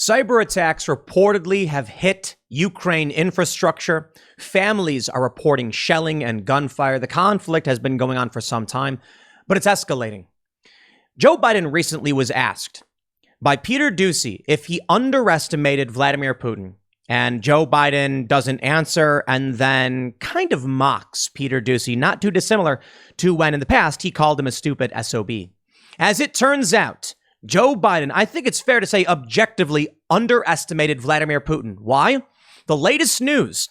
Cyber attacks reportedly have hit Ukraine infrastructure. Families are reporting shelling and gunfire. The conflict has been going on for some time, but it's escalating. Joe Biden recently was asked by Peter Doocy if he underestimated Vladimir Putin. And Joe Biden doesn't answer and then kind of mocks Peter Doocy, not too dissimilar to when in the past he called him a stupid SOB. As it turns out, Joe Biden, I think it's fair to say, objectively underestimated Vladimir Putin. Why? The latest news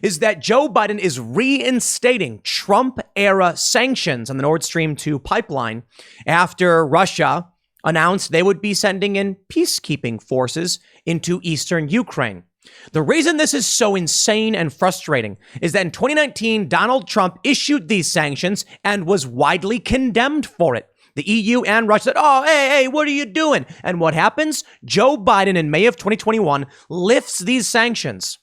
is that Joe Biden is reinstating Trump-era sanctions on the Nord Stream 2 pipeline after Russia announced they would be sending in peacekeeping forces into eastern Ukraine. The reason this is so insane and frustrating is that in 2019, Donald Trump issued these sanctions and was widely condemned for it. The EU and Russia said, oh, hey, what are you doing? And what happens? Joe Biden in May of 2021 lifts these sanctions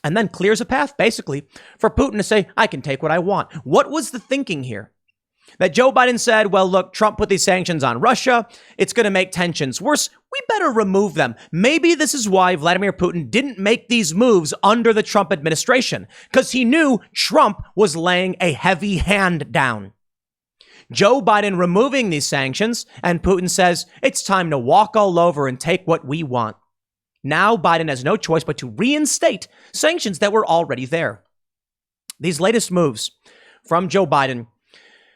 and then clears a path, basically, for Putin to say, I can take what I want. What was the thinking here? That Joe Biden said, well, look, Trump put these sanctions on Russia. It's going to make tensions worse. We better remove them. Maybe this is why Vladimir Putin didn't make these moves under the Trump administration, because he knew Trump was laying a heavy hand down. Joe Biden removing these sanctions, and Putin says, it's time to walk all over and take what we want. Now Biden has no choice but to reinstate sanctions that were already there. These latest moves from Joe Biden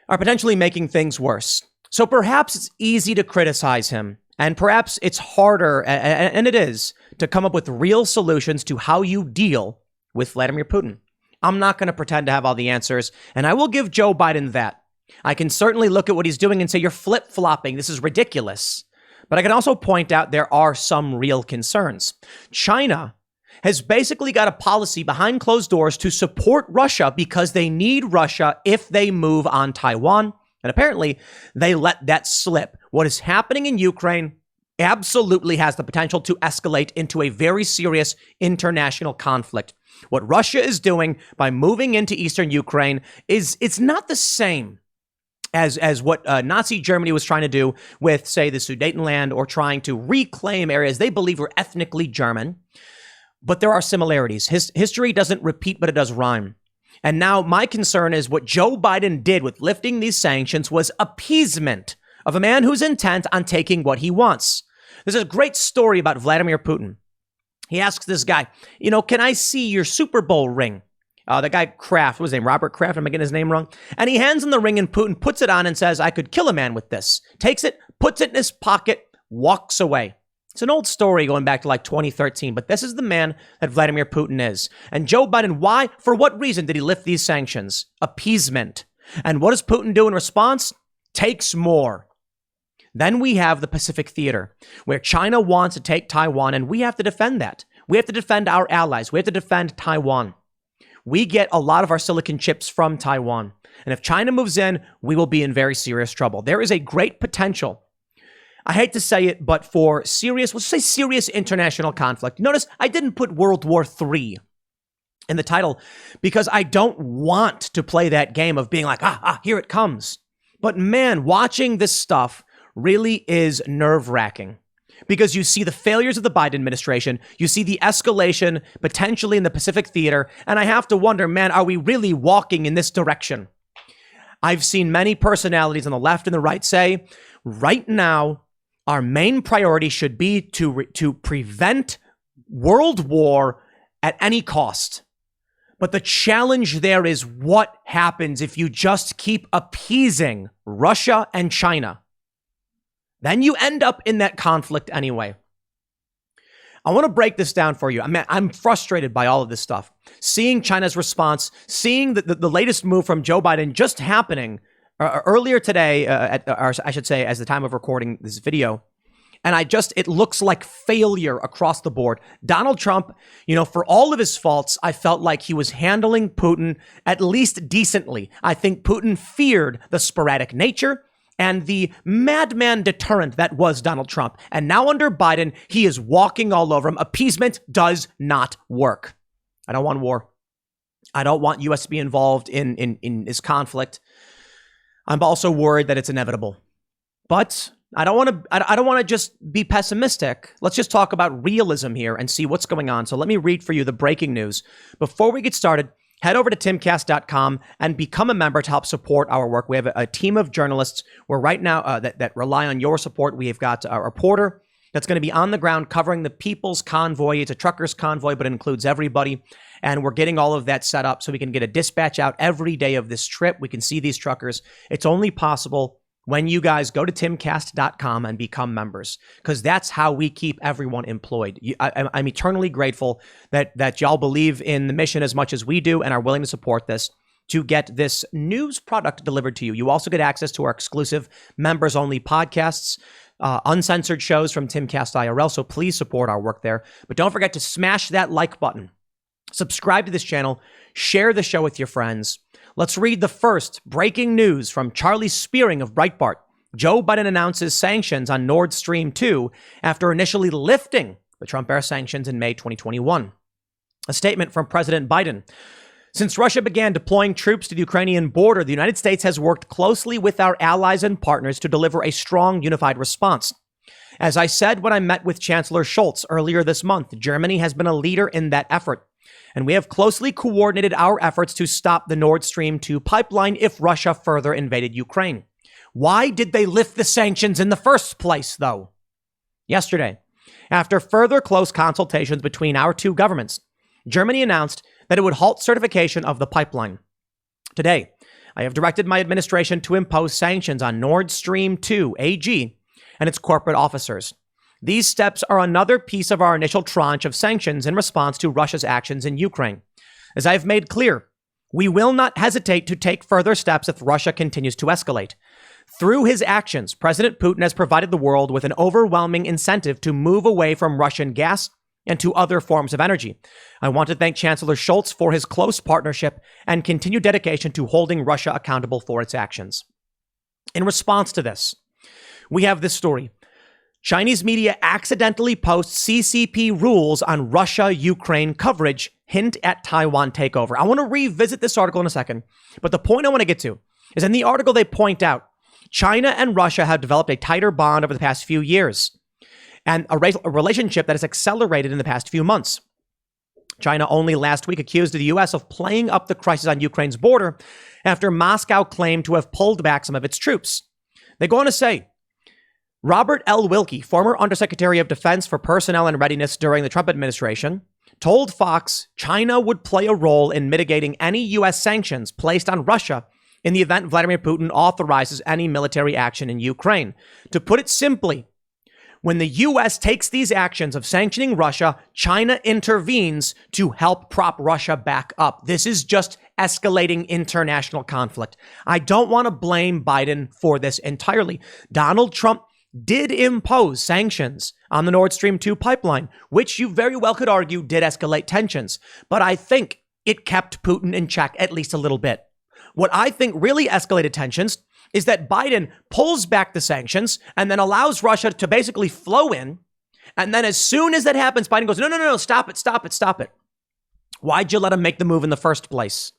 are potentially making things worse. So perhaps it's easy to criticize him, and perhaps it's harder, and it is, to come up with real solutions to how you deal with Vladimir Putin. I'm not going to pretend to have all the answers, and I will give Joe Biden that. I can certainly look at what he's doing and say, you're flip-flopping. This is ridiculous. But I can also point out there are some real concerns. China has basically got a policy behind closed doors to support Russia because they need Russia if they move on Taiwan. And apparently they let that slip. What is happening in Ukraine absolutely has the potential to escalate into a very serious international conflict. What Russia is doing by moving into eastern Ukraine it's not the same as what Nazi Germany was trying to do with, say, the Sudetenland, or trying to reclaim areas they believe were ethnically German. But there are similarities. History doesn't repeat, but it does rhyme. And now my concern is what Joe Biden did with lifting these sanctions was appeasement of a man who's intent on taking what he wants. There's a great story about Vladimir Putin. He asks this guy, can I see your Super Bowl ring? The guy Kraft, what was his name? Robert Kraft, am I getting his name wrong? And he hands him the ring and Putin puts it on and says, I could kill a man with this. Takes it, puts it in his pocket, walks away. It's an old story going back to like 2013, but this is the man that Vladimir Putin is. And Joe Biden, why? For what reason did he lift these sanctions? Appeasement. And what does Putin do in response? Takes more. Then we have the Pacific Theater, where China wants to take Taiwan, and we have to defend that. We have to defend our allies. We have to defend Taiwan. We get a lot of our silicon chips from Taiwan. And if China moves in, we will be in very serious trouble. There is a great potential, I hate to say it, but for serious, let's say serious international conflict. Notice I didn't put World War III in the title because I don't want to play that game of being like, here it comes. But man, watching this stuff really is nerve-wracking. Because you see the failures of the Biden administration, you see the escalation potentially in the Pacific Theater, and I have to wonder, man, are we really walking in this direction? I've seen many personalities on the left and the right say, right now, our main priority should be to prevent world war at any cost. But the challenge there is what happens if you just keep appeasing Russia and China. Then you end up in that conflict anyway. I want to break this down for you. I'm frustrated by all of this stuff. Seeing China's response, seeing the latest move from Joe Biden just happening earlier today, or I should say, as the time of recording this video. And it looks like failure across the board. Donald Trump, for all of his faults, I felt like he was handling Putin at least decently. I think Putin feared the sporadic nature and the madman deterrent that was Donald Trump. And now under Biden, he is walking all over him. Appeasement does not work. I don't want war. I don't want U.S. to be involved in this conflict. I'm also worried that it's inevitable. But I don't want to just be pessimistic. Let's just talk about realism here and see what's going on. So let me read for you the breaking news. Before we get started, head over to timcast.com and become a member to help support our work. We have a team of journalists where right now that rely on your support. We have got a reporter that's going to be on the ground covering the People's Convoy. It's a truckers convoy, but it includes everybody. And we're getting all of that set up so we can get a dispatch out every day of this trip. We can see these truckers. It's only possible when you guys go to timcast.com and become members, because that's how we keep everyone employed. I'm eternally grateful that y'all believe in the mission as much as we do and are willing to support this to get this news product delivered to you. You also get access to our exclusive members-only podcasts, uncensored shows from Timcast IRL, so please support our work there. But don't forget to smash that like button, subscribe to this channel, share the show with your friends. Let's read the first breaking news from Charlie Spearing of Breitbart. Joe Biden announces sanctions on Nord Stream 2 after initially lifting the Trump-era sanctions in May 2021. A statement from President Biden. Since Russia began deploying troops to the Ukrainian border, the United States has worked closely with our allies and partners to deliver a strong, unified response. As I said when I met with Chancellor Scholz earlier this month, Germany has been a leader in that effort, and we have closely coordinated our efforts to stop the Nord Stream 2 pipeline if Russia further invaded Ukraine. Why did they lift the sanctions in the first place, though? Yesterday, after further close consultations between our two governments, Germany announced that it would halt certification of the pipeline. Today, I have directed my administration to impose sanctions on Nord Stream 2 AG and its corporate officers. These steps are another piece of our initial tranche of sanctions in response to Russia's actions in Ukraine. As I have made clear, we will not hesitate to take further steps if Russia continues to escalate. Through his actions, President Putin has provided the world with an overwhelming incentive to move away from Russian gas and to other forms of energy. I want to thank Chancellor Scholz for his close partnership and continued dedication to holding Russia accountable for its actions. In response to this, we have this story. Chinese media accidentally posts CCP rules on Russia-Ukraine coverage, hint at Taiwan takeover. I want to revisit this article in a second, but the point I want to get to is in the article they point out, China and Russia have developed a tighter bond over the past few years and a relationship that has accelerated in the past few months. China only last week accused the U.S. of playing up the crisis on Ukraine's border after Moscow claimed to have pulled back some of its troops. They go on to say, Robert L. Wilkie, former Undersecretary of Defense for Personnel and Readiness during the Trump administration, told Fox China would play a role in mitigating any U.S. sanctions placed on Russia in the event Vladimir Putin authorizes any military action in Ukraine. To put it simply, when the U.S. takes these actions of sanctioning Russia, China intervenes to help prop Russia back up. This is just escalating international conflict. I don't want to blame Biden for this entirely. Donald Trump did impose sanctions on the Nord Stream 2 pipeline, which you very well could argue did escalate tensions. But I think it kept Putin in check at least a little bit. What I think really escalated tensions is that Biden pulls back the sanctions and then allows Russia to basically flow in. And then as soon as that happens, Biden goes, no, stop it. Why'd you let him make the move in the first place?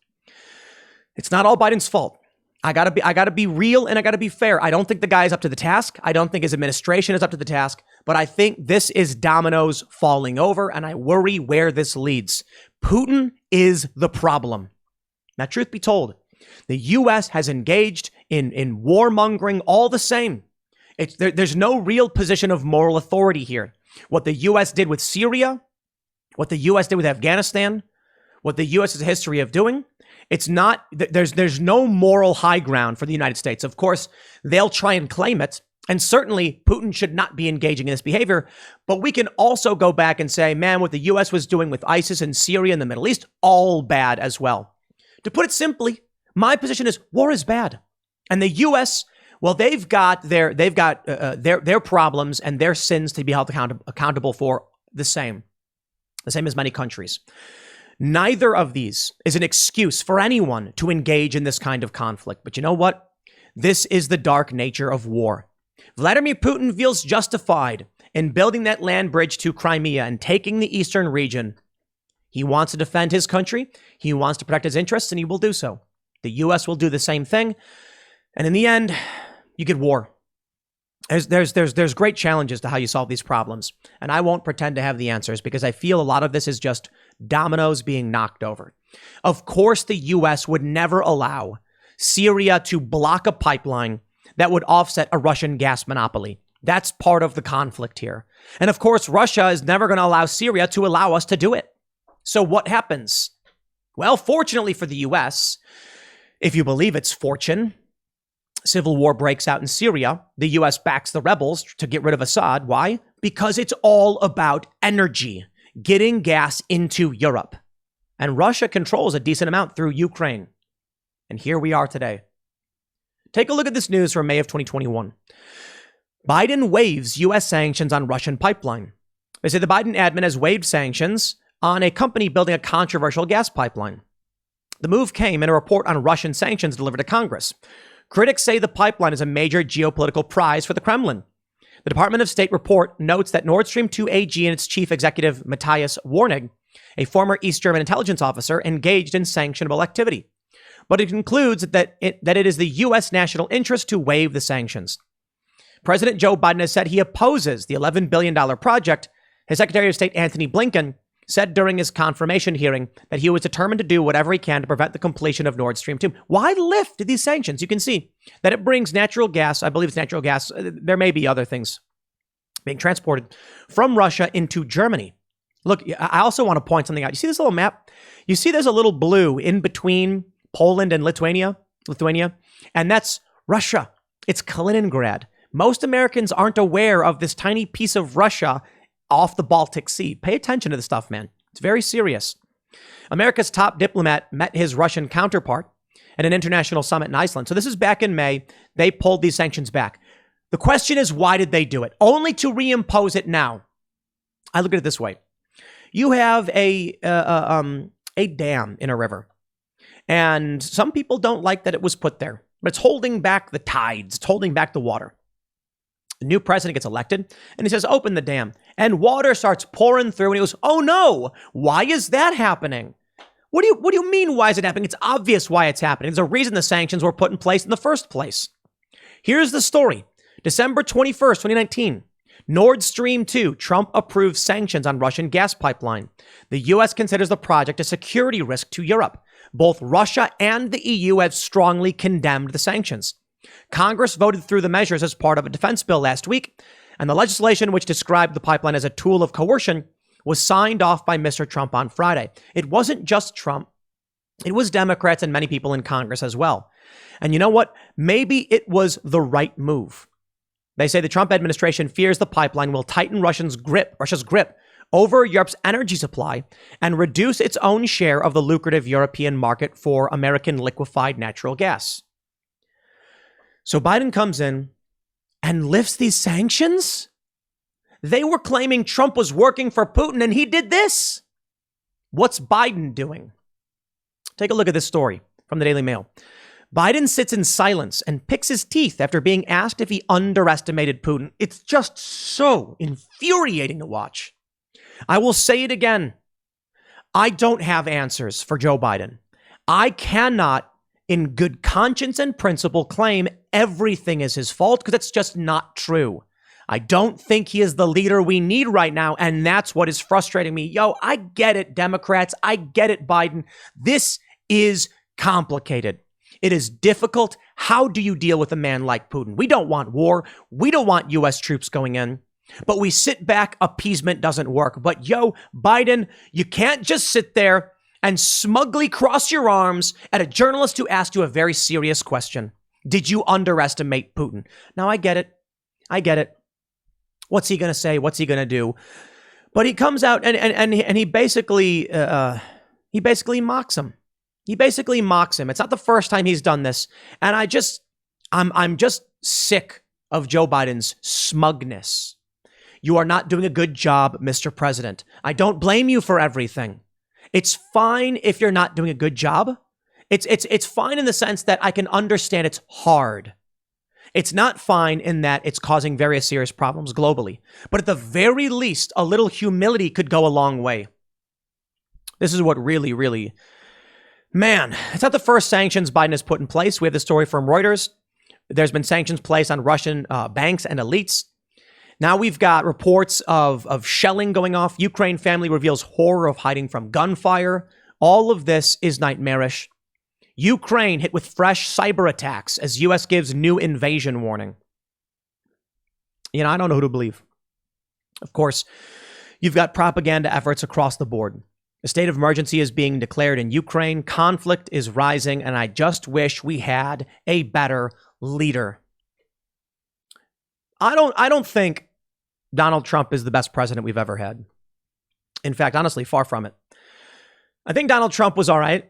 It's not all Biden's fault. I gotta be real and I gotta be fair. I don't think the guy is up to the task. I don't think his administration is up to the task, but I think this is dominoes falling over and I worry where this leads. Putin is the problem. Now, truth be told, the U.S. has engaged in warmongering all the same. There's no real position of moral authority here. What the U.S. did with Syria, what the U.S. did with Afghanistan, what the U.S. has a history of doing, it's not, there's no moral high ground for the United States. Of course, they'll try and claim it. And certainly Putin should not be engaging in this behavior. But we can also go back and say, man, what the U.S. was doing with ISIS in Syria and the Middle East, all bad as well. To put it simply, my position is war is bad. And the U.S., well, they've got their problems and their sins to be held accountable for the same as many countries. Neither of these is an excuse for anyone to engage in this kind of conflict. But you know what? This is the dark nature of war. Vladimir Putin feels justified in building that land bridge to Crimea and taking the eastern region. He wants to defend his country. He wants to protect his interests, and he will do so. The U.S. will do the same thing. And in the end, you get war. There's great challenges to how you solve these problems. And I won't pretend to have the answers because I feel a lot of this is just dominoes being knocked over. Of course, the U.S. would never allow Syria to block a pipeline that would offset a Russian gas monopoly. That's part of the conflict here. And of course, Russia is never going to allow Syria to allow us to do it. So what happens? Well, fortunately for the U.S., if you believe it's fortune, civil war breaks out in Syria. The U.S. backs the rebels to get rid of Assad. Why? Because it's all about energy, getting gas into Europe. And Russia controls a decent amount through Ukraine. And here we are today. Take a look at this news from May of 2021. Biden waives U.S. sanctions on Russian pipeline. They say the Biden admin has waived sanctions on a company building a controversial gas pipeline. The move came in a report on Russian sanctions delivered to Congress. Critics say the pipeline is a major geopolitical prize for the Kremlin. The Department of State report notes that Nord Stream 2 AG and its chief executive, Matthias Warnig, a former East German intelligence officer, engaged in sanctionable activity. But it concludes that it is the U.S. national interest to waive the sanctions. President Joe Biden has said he opposes the $11 billion project. His Secretary of State, Antony Blinken, said during his confirmation hearing that he was determined to do whatever he can to prevent the completion of Nord Stream 2. Why lift these sanctions? You can see that it brings natural gas. I believe it's natural gas. There may be other things being transported from Russia into Germany. Look, I also want to point something out. You see this little map? You see there's a little blue in between Poland and Lithuania, and that's Russia. It's Kaliningrad. Most Americans aren't aware of this tiny piece of Russia off the Baltic Sea. Pay attention to this stuff, man. It's very serious. America's top diplomat met his Russian counterpart at an international summit in Iceland. So this is back in May. They pulled these sanctions back. The question is, why did they do it? Only to reimpose it now. I look at it this way. You have a dam in a river. And some people don't like that it was put there. But it's holding back the tides. It's holding back the water. The new president gets elected, and he says, open the dam. And water starts pouring through, and he goes, oh no, why is that happening? What do you mean, why is it happening? It's obvious why it's happening. There's a reason the sanctions were put in place in the first place. Here's the story. December 21st, 2019. Nord Stream 2, Trump approves sanctions on Russian gas pipeline. The U.S. considers the project a security risk to Europe. Both Russia and the EU have strongly condemned the sanctions. Congress voted through the measures as part of a defense bill last week, and the legislation, which described the pipeline as a tool of coercion, was signed off by Mr. Trump on Friday. It wasn't just Trump. It was Democrats and many people in Congress as well. And you know what? Maybe it was the right move. They say the Trump administration fears the pipeline will tighten Russia's grip over Europe's energy supply and reduce its own share of the lucrative European market for American liquefied natural gas. So Biden comes in and lifts these sanctions? They were claiming Trump was working for Putin, and he did this. What's Biden doing? Take a look at this story from the Daily Mail. Biden sits in silence and picks his teeth after being asked if he underestimated Putin. It's just so infuriating to watch. I will say it again. I don't have answers for Joe Biden. I cannot, in good conscience and principle, claim everything is his fault, because that's just not true. I don't think he is the leader we need right now, and that's what is frustrating me. Yo, I get it, Democrats. I get it, Biden. This is complicated. It is difficult. How do you deal with a man like Putin? We don't want war. We don't want U.S. troops going in. But we sit back. Appeasement doesn't work. But yo, Biden, you can't just sit there and smugly cross your arms at a journalist who asked you a very serious question. Did you underestimate Putin? Now, I get it. I get it. What's he going to say? What's he going to do? But he comes out and he basically mocks him. He basically mocks him. It's not the first time he's done this. And I'm just sick of Joe Biden's smugness. You are not doing a good job, Mr. President. I don't blame you for everything. It's fine if you're not doing a good job. It's fine in the sense that I can understand it's hard. It's not fine in that it's causing various serious problems globally. But at the very least, a little humility could go a long way. This is what really, man, it's not the first sanctions Biden has put in place. We have the story from Reuters. There's been sanctions placed on Russian banks and elites. Now we've got reports of shelling going off. Ukraine family reveals horror of hiding from gunfire. All of this is nightmarish. Ukraine hit with fresh cyber attacks as U.S. gives new invasion warning. I don't know who to believe. Of course, you've got propaganda efforts across the board. A state of emergency is being declared in Ukraine. Conflict is rising, and I just wish we had a better leader. I don't think Donald Trump is the best president we've ever had. In fact, honestly, far from it. I think Donald Trump was all right.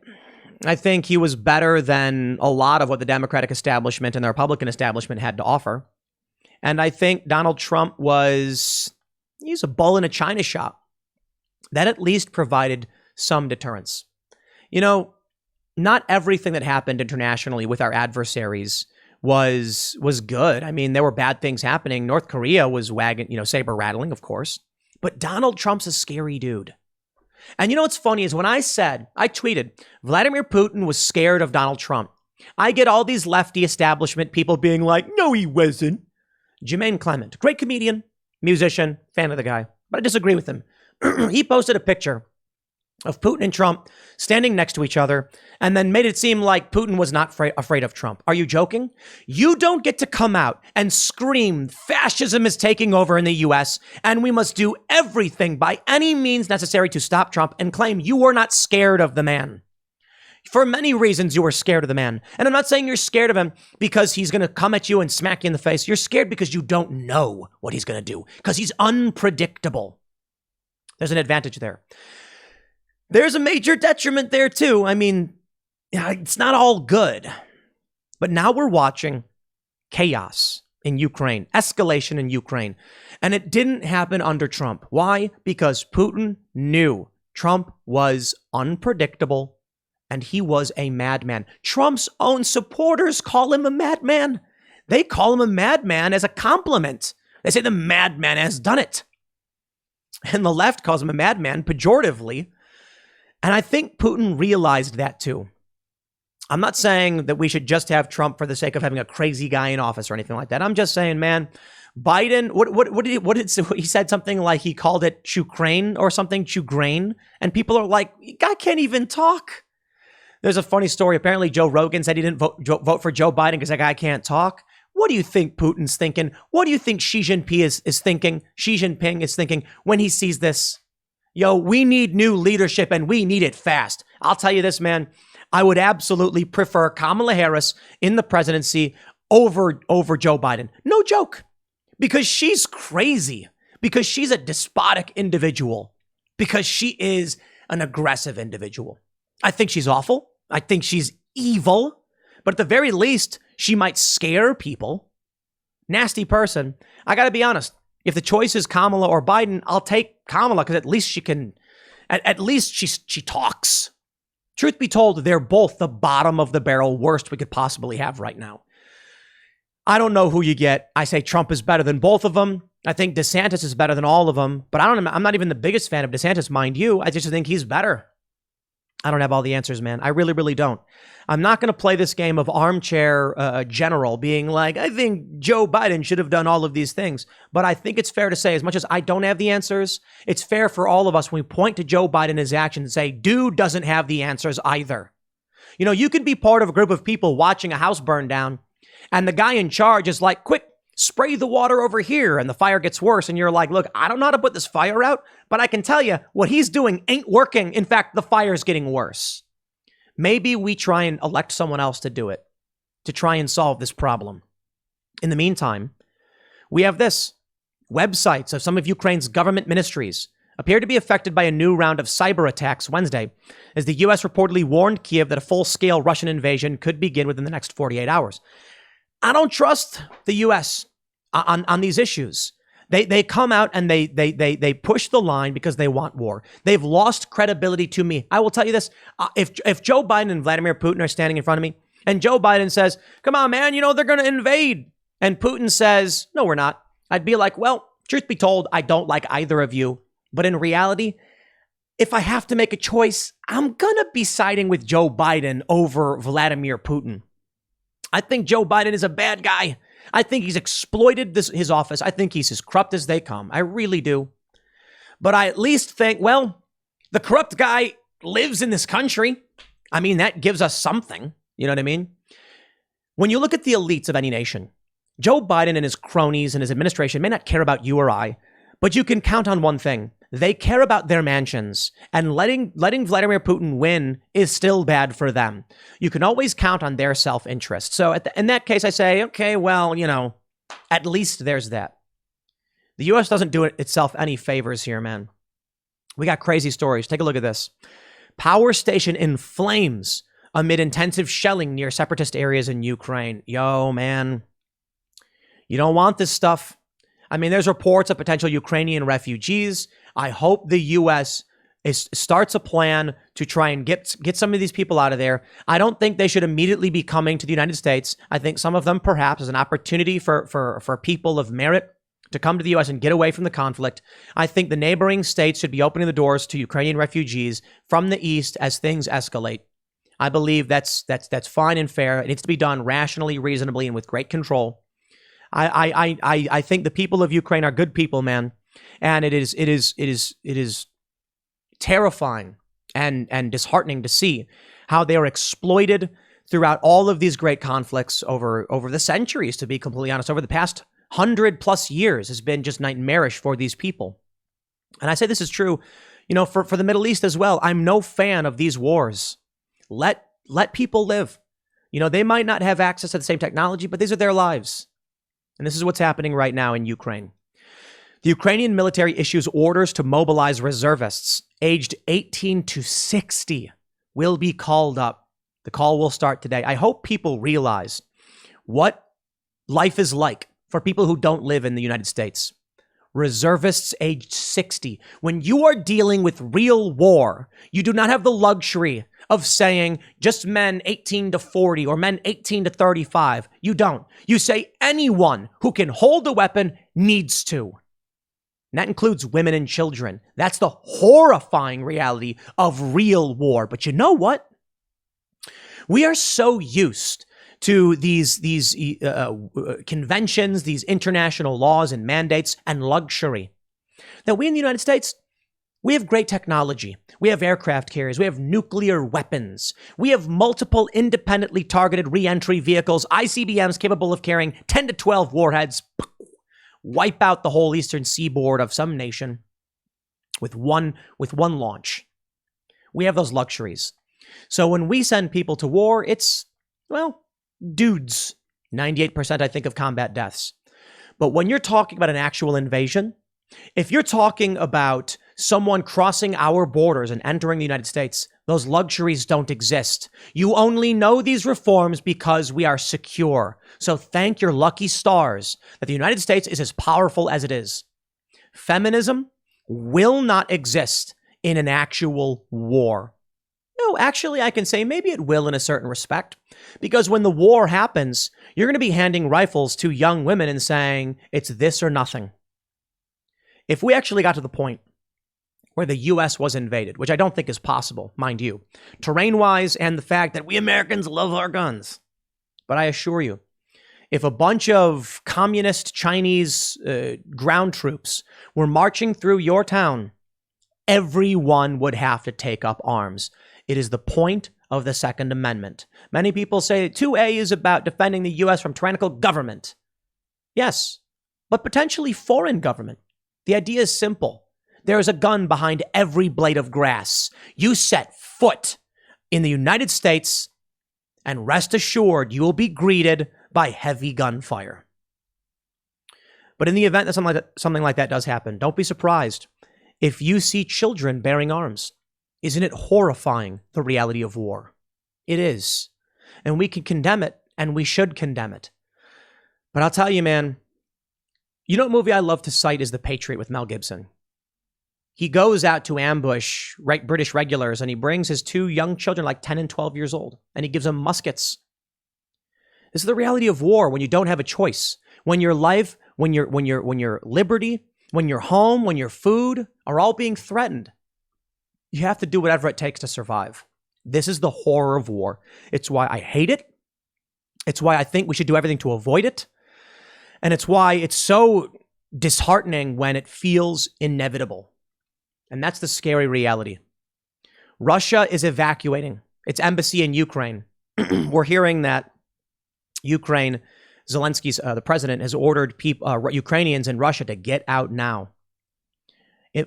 I think he was better than a lot of what the Democratic establishment and the Republican establishment had to offer. And I think Donald Trump he's a bull in a china shop. That at least provided some deterrence. Not everything that happened internationally with our adversaries was good. I mean, there were bad things happening. North Korea was saber rattling, of course. But Donald Trump's a scary dude. And what's funny is when I tweeted, Vladimir Putin was scared of Donald Trump. I get all these lefty establishment people being like, no, he wasn't. Jermaine Clement, great comedian, musician, fan of the guy, but I disagree with him. He posted a picture of Putin and Trump standing next to each other and then made it seem like Putin was not afraid of Trump. Are you joking? You don't get to come out and scream fascism is taking over in the U.S. and we must do everything by any means necessary to stop Trump and claim you are not scared of the man. For many reasons, you are scared of the man. And I'm not saying you're scared of him because he's going to come at you and smack you in the face. You're scared because you don't know what he's going to do, because he's unpredictable. There's an advantage there. There's a major detriment there, too. I mean, it's not all good. But now we're watching chaos in Ukraine, escalation in Ukraine. And it didn't happen under Trump. Why? Because Putin knew Trump was unpredictable. And he was a madman. Trump's own supporters call him a madman. They call him a madman as a compliment. They say the madman has done it. And the left calls him a madman pejoratively. And I think Putin realized that too. I'm not saying that we should just have Trump for the sake of having a crazy guy in office or anything like that. I'm just saying, man, Biden, he said something like he called it Chukraine or something, Chugrain. And people are like, guy can't even talk. There's a funny story. Apparently, Joe Rogan said he didn't vote for Joe Biden because that guy can't talk. What do you think Putin's thinking? What do you think Xi Jinping is thinking when he sees this? We need new leadership and we need it fast. I'll tell you this, man. I would absolutely prefer Kamala Harris in the presidency over Joe Biden. No joke. Because she's crazy. Because she's a despotic individual. Because she is an aggressive individual. I think she's awful. I think she's evil, but at the very least, she might scare people. Nasty person. I got to be honest. If the choice is Kamala or Biden, I'll take Kamala because at least she can, at least she talks. Truth be told, they're both the bottom of the barrel worst we could possibly have right now. I don't know who you get. I say Trump is better than both of them. I think DeSantis is better than all of them, but I'm not even the biggest fan of DeSantis, mind you. I just think he's better. I don't have all the answers, man. I really, really don't. I'm not going to play this game of armchair general being like, I think Joe Biden should have done all of these things. But I think it's fair to say, as much as I don't have the answers, it's fair for all of us when we point to Joe Biden and his actions and say, dude doesn't have the answers either. You could be part of a group of people watching a house burn down and the guy in charge is like, quick, spray the water over here, and the fire gets worse. And you're like, look, I don't know how to put this fire out, but I can tell you what he's doing ain't working. In fact, the fire's getting worse. Maybe we try and elect someone else to do it, to try and solve this problem. In the meantime, we have this. Websites of some of Ukraine's government ministries appear to be affected by a new round of cyber attacks Wednesday, as the U.S. reportedly warned Kiev that a full-scale Russian invasion could begin within the next 48 hours. I don't trust the U.S. on these issues. They come out and they push the line because they want war. They've lost credibility to me. I will tell you this. If Joe Biden and Vladimir Putin are standing in front of me and Joe Biden says, come on, man, they're going to invade. And Putin says, no, we're not. I'd be like, well, truth be told, I don't like either of you. But in reality, if I have to make a choice, I'm going to be siding with Joe Biden over Vladimir Putin. I think Joe Biden is a bad guy. I think he's exploited his office. I think he's as corrupt as they come. I really do. But I at least think, well, the corrupt guy lives in this country. I mean, that gives us something. You know what I mean? When you look at the elites of any nation, Joe Biden and his cronies and his administration may not care about you or I, but you can count on one thing. They care about their mansions, and letting Vladimir Putin win is still bad for them. You can always count on their self-interest. So in that case, I say, okay, well, you know, at least there's that. The U.S. doesn't do itself any favors here, man. We got crazy stories. Take a look at this. Power station in flames amid intensive shelling near separatist areas in Ukraine. Yo, man, you don't want this stuff. I mean, there's reports of potential Ukrainian refugees. I hope the U.S. starts a plan to try and get some of these people out of there. I don't think they should immediately be coming to the United States. I think some of them perhaps as an opportunity for people of merit to come to the U.S. and get away from the conflict. I think the neighboring states should be opening the doors to Ukrainian refugees from the east as things escalate. I believe that's fine and fair. It needs to be done rationally, reasonably, and with great control. I think the people of Ukraine are good people, man, and it is terrifying and disheartening to see how they are exploited throughout all of these great conflicts over the centuries. To be completely honest, over the past 100+ years has been just nightmarish for these people. And I say this is true, you know, for the Middle East as well. I'm no fan of these wars. Let people live. You know, they might not have access to the same technology, but these are their lives. And this is what's happening right now in Ukraine. The Ukrainian military issues orders to mobilize reservists aged 18 to 60 will be called up. The call will start today. I hope people realize what life is like for people who don't live in the United States. Reservists aged 60. When you are dealing with real war, you do not have the luxury of saying just men 18 to 40 or men 18 to 35. You don't. You say anyone who can hold a weapon needs to. And that includes women and children. That's the horrifying reality of real war. But you know what? We are so used to these conventions, these international laws and mandates and luxury that we in the United States, we have great technology. We have aircraft carriers. We have nuclear weapons. We have multiple independently targeted re-entry vehicles, ICBMs capable of carrying 10 to 12 warheads, wipe out the whole eastern seaboard of some nation with one launch. We have those luxuries. So when we send people to war, it's, well, dudes. 98%, I think, of combat deaths. But when you're talking about an actual invasion, if you're talking about someone crossing our borders and entering the United States, those luxuries don't exist. You only know these reforms because we are secure. So thank your lucky stars that the United States is as powerful as it is. Feminism will not exist in an actual war. No, actually, I can say maybe it will in a certain respect, because when the war happens, you're going to be handing rifles to young women and saying, it's this or nothing. If we actually got to the point where the U.S. was invaded, which I don't think is possible, mind you, terrain-wise and the fact that we Americans love our guns. But I assure you, if a bunch of communist Chinese ground troops were marching through your town, everyone would have to take up arms. It is the point of the Second Amendment. Many people say 2A is about defending the U.S. from tyrannical government. Yes, but potentially foreign government. The idea is simple. There is a gun behind every blade of grass. You set foot in the United States, and rest assured you will be greeted by heavy gunfire. But in the event that something like that does happen, don't be surprised if you see children bearing arms. Isn't it horrifying, the reality of war? It is. And we can condemn it, and we should condemn it. But I'll tell you, man, you know what movie I love to cite is The Patriot with Mel Gibson. He goes out to ambush British regulars, and he brings his two young children, like 10 and 12 years old, and he gives them muskets. This is the reality of war when you don't have a choice. When your life, when your liberty, when your home, when your food are all being threatened. You have to do whatever it takes to survive. This is the horror of war. It's why I hate it. It's why I think we should do everything to avoid it. And it's why it's so disheartening when it feels inevitable. And that's the scary reality. Russia is evacuating its embassy in Ukraine. We're hearing that Ukraine, Zelensky's, the president, has ordered Ukrainians in Russia to get out now.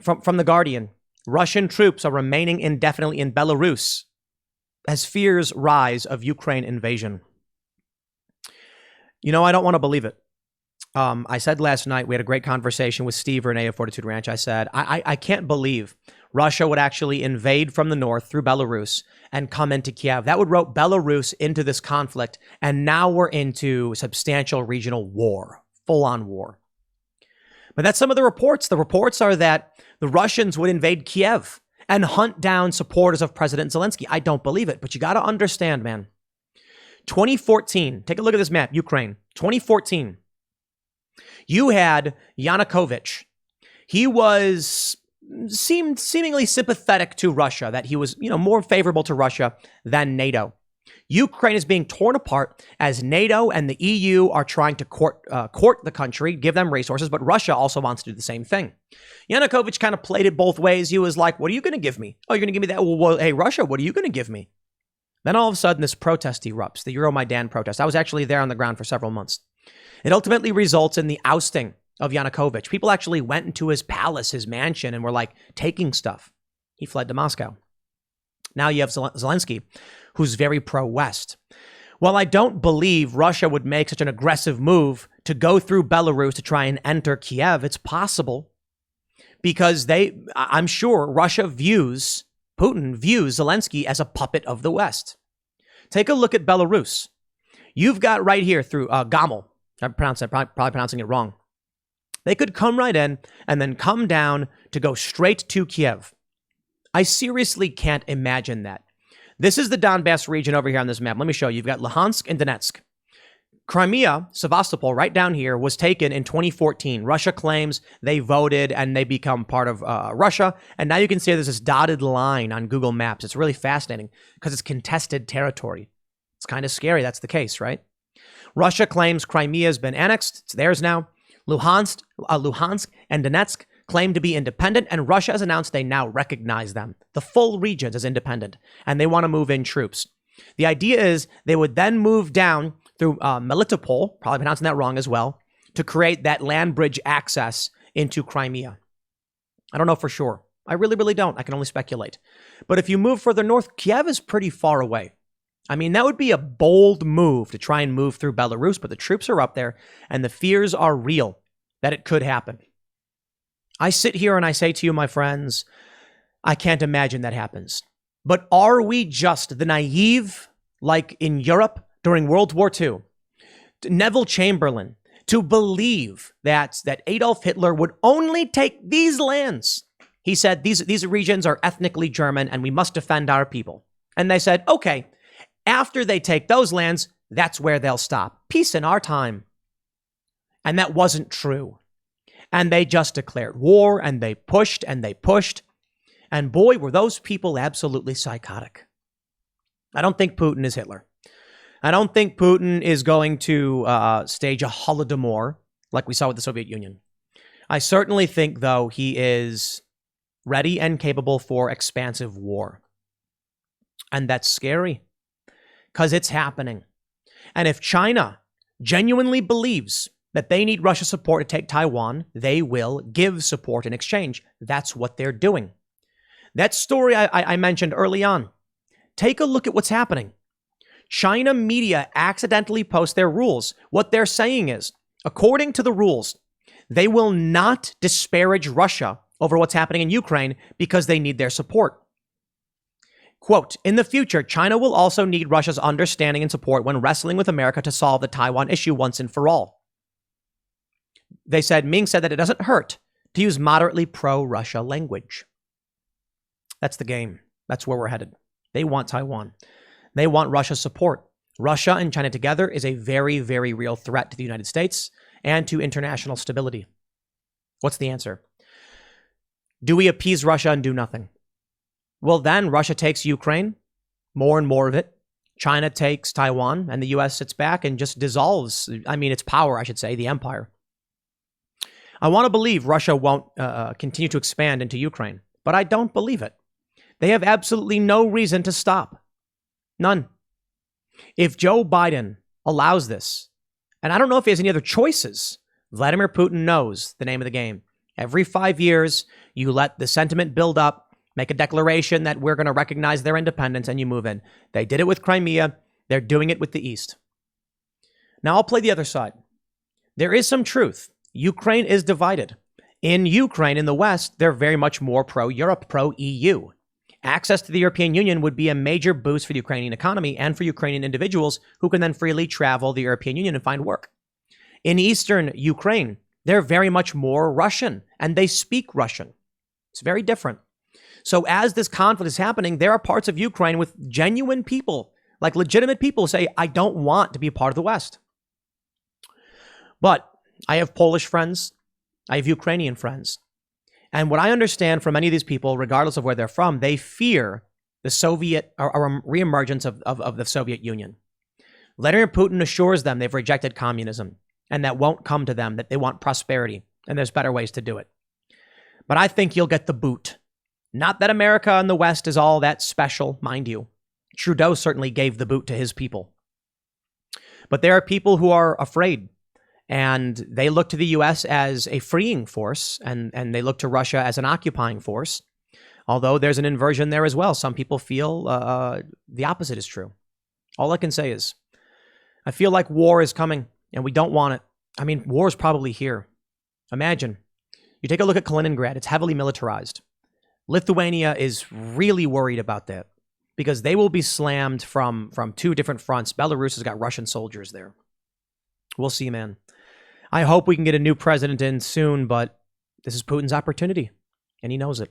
From The Guardian, Russian troops are remaining indefinitely in Belarus as fears rise of Ukraine invasion. You know, I don't want to believe it. I said last night, we had a great conversation with Steve Renee of Fortitude Ranch. I said, I can't believe Russia would actually invade from the north through Belarus and come into Kiev. That would rope Belarus into this conflict. And now we're into substantial regional war, full-on war. But that's some of the reports. The reports are that the Russians would invade Kiev and hunt down supporters of President Zelensky. I don't believe it, but you got to understand, man. 2014, take a look at this map, Ukraine. 2014, you had Yanukovych. He seemed seemingly sympathetic to Russia, that he was, more favorable to Russia than NATO. Ukraine is being torn apart as NATO and the EU are trying to court the country, give them resources, but Russia also wants to do the same thing. Yanukovych kind of played it both ways. He was like, what are you going to give me? Oh, you're going to give me that? Well, hey, Russia, what are you going to give me? Then all of a sudden, this protest erupts, the Euromaidan protest. I was actually there on the ground for several months. It ultimately results in the ousting of Yanukovych. People actually went into his palace, his mansion, and were like taking stuff. He fled to Moscow. Now you have Zelensky, who's very pro-West. While I don't believe Russia would make such an aggressive move to go through Belarus to try and enter Kiev, it's possible because I'm sure Putin views Zelensky as a puppet of the West. Take a look at Belarus. You've got right here through Gomel. I'm probably pronouncing it wrong. They could come right in and then come down to go straight to Kiev. I seriously can't imagine that. This is the Donbass region over here on this map. Let me show you. You've got Luhansk and Donetsk. Crimea, Sevastopol, right down here, was taken in 2014. Russia claims they voted and they become part of Russia. And now you can see there's this dotted line on Google Maps. It's really fascinating because it's contested territory. It's kind of scary. That's the case, right? Russia claims Crimea has been annexed. It's theirs now. Luhansk and Donetsk claim to be independent, and Russia has announced they now recognize them, the full regions, as independent, and they want to move in troops. The idea is they would then move down through Melitopol, probably pronouncing that wrong as well, to create that land bridge access into Crimea. I don't know for sure. I really, really don't. I can only speculate. But if you move further north, Kiev is pretty far away. I mean, that would be a bold move to try and move through Belarus, but the troops are up there, and the fears are real that it could happen. I sit here and I say to you, my friends, I can't imagine that happens. But are we just the naive, like in Europe during World War II, Neville Chamberlain, to believe that Adolf Hitler would only take these lands? He said, these regions are ethnically German and we must defend our people. And they said, okay, after they take those lands, that's where they'll stop. Peace in our time. And that wasn't true. And they just declared war, and they pushed, and they pushed. And boy, were those people absolutely psychotic. I don't think Putin is Hitler. I don't think Putin is going to stage a Holodomor like we saw with the Soviet Union. I certainly think, though, he is ready and capable for expansive war. And that's scary, because it's happening. And if China genuinely believes that they need Russia's support to take Taiwan, they will give support in exchange. That's what they're doing. That story I mentioned early on, take a look at what's happening. China media accidentally post their rules. What they're saying is, according to the rules, they will not disparage Russia over what's happening in Ukraine because they need their support. Quote, in the future, China will also need Russia's understanding and support when wrestling with America to solve the Taiwan issue once and for all. They said, Ming said that it doesn't hurt to use moderately pro-Russia language. That's the game. That's where we're headed. They want Taiwan. They want Russia's support. Russia and China together is a very, very real threat to the United States and to international stability. What's the answer? Do we appease Russia and do nothing? Well, then Russia takes Ukraine, more and more of it. China takes Taiwan and the US sits back and just dissolves, its power, I should say, the empire. I want to believe Russia won't continue to expand into Ukraine, but I don't believe it. They have absolutely no reason to stop. None. If Joe Biden allows this, and I don't know if he has any other choices, Vladimir Putin knows the name of the game. Every 5 years, you let the sentiment build up, make a declaration that we're going to recognize their independence, and you move in. They did it with Crimea. They're doing it with the East. Now, I'll play the other side. There is some truth. Ukraine is divided. In Ukraine, in the West, they're very much more pro-Europe, pro-EU. Access to the European Union would be a major boost for the Ukrainian economy and for Ukrainian individuals who can then freely travel the European Union and find work. In eastern Ukraine, they're very much more Russian, and they speak Russian. It's very different. So as this conflict is happening, there are parts of Ukraine with genuine people, like legitimate people, say, I don't want to be a part of the West. But I have Polish friends. I have Ukrainian friends. And what I understand from many of these people, regardless of where they're from, they fear the Soviet or reemergence of the Soviet Union. Vladimir Putin assures them they've rejected communism and that won't come to them, that they want prosperity and there's better ways to do it. But I think you'll get the boot. Not that America and the West is all that special, mind you. Trudeau certainly gave the boot to his people. But there are people who are afraid. And they look to the U.S. as a freeing force, and they look to Russia as an occupying force. Although there's an inversion there as well. Some people feel the opposite is true. All I can say is, I feel like war is coming, and we don't want it. War is probably here. Imagine, you take a look at Kaliningrad. It's heavily militarized. Lithuania is really worried about that because they will be slammed from two different fronts. Belarus has got Russian soldiers there. We'll see, man. I hope we can get a new president in soon, but this is Putin's opportunity, and he knows it.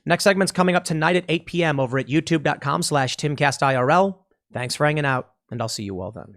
Next segment's coming up tonight at 8 p.m. over at youtube.com/TimCastIRL. Thanks for hanging out, and I'll see you all then.